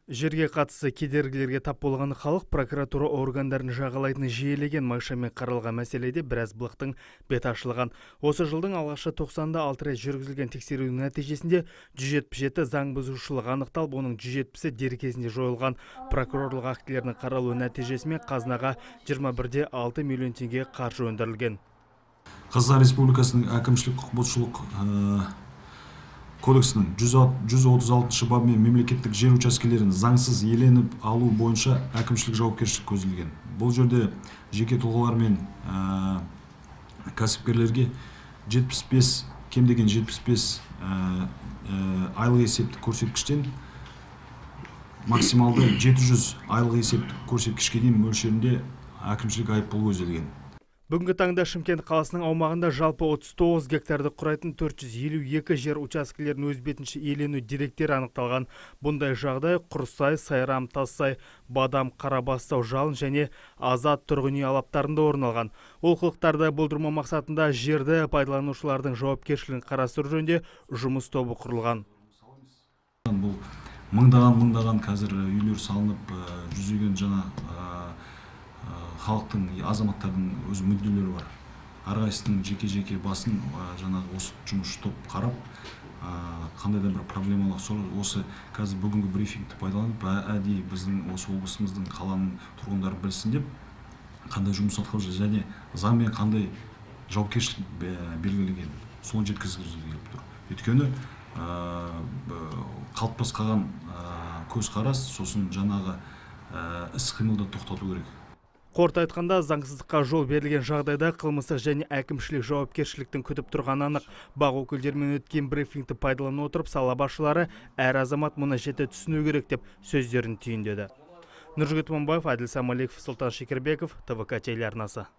Жерге қатысы кедергілерге тап болған халық прокуратура органдарын жағалайтын жиелеген майшамен қаралған мәселеде біраз былықтың бет ашылған. Осы жылдың алғашқы 90-да 6 рет жүргізілген тексерудің нәтижесінде 177 заң бұзушылық анықталып, оның 170-і дер кезінде жойылған. Прокурорлық актілерінің қаралу нәтижесімен қазынаға 21,6 миллион теңге қаржы өндірілген. Қазақстан Республикасының әкімшілік құқық бұзушылық кодексінің 136 бабымен мемлекеттік жер учаскелерін заңсыз иеленіп алу бойынша әкімшілік жауапкершілік көзделген. Бұл жерде жеке тұлғалар мен кәсіпкерлерге 75, кем деген 75 айлық есептік көрсеткіштен максималды 700 айлық есептік көрсеткішке дейін мөлшерінде әкімшілік айыппұл көзделген. Бүгінгі таңда Шымкент қаласының аумағында жалпы 39 гектарды құрайтын 452 жер учаскелерін өз бетінше иелену деректері анықталған. Бұндай жағдай Құрсай, Сайрам, Тассай, Бадам, Қарабастау, Жалын және Азат тұрғын үй алаптарында орын алған. Олқылықтарды болдырмау мақсатында жерді пайдаланушылардың жауапкершілігін қарастыру жөнінде жұмыс тобы құрылған. Бұл мыңдаған қазір үйлер салынып, жүздеген жаңа халықтың, азаматтардың өз мүдделері бар. Әрқайсының жеке басын жаңағы осы жұмысшы топ қарап, қандай да бір проблемалық сол осы қазір бүгінгі брифингті пайдаланып, әдейі біздің осы облысымыздың қаланың тұрғындары білсін деп, қандай жұмыс атқарып және заңмен қандай жауапкершілік белгіленген, соны жеткізгіміз келіп тұр. Өйткені қалыптас қалған көзқарас, сосын жаңағы іс-қимылды тоқтату керек. Қорыта айтқанда, заңсыздыққа жол берілген жағдайда қылмыстық және әкімшілік жауапкершіліктің күтіп тұрғаны анық. Бақ өкілдерімен өткен брифингті пайдалана отырып, сала басшылары әр азамат мұны жете түсіну керек деп сөздерін түйіндеді. Нұржігіт Момбаев, Әділ Самалиев, Сұлтан Шекербеков, ТВК телеарнасы.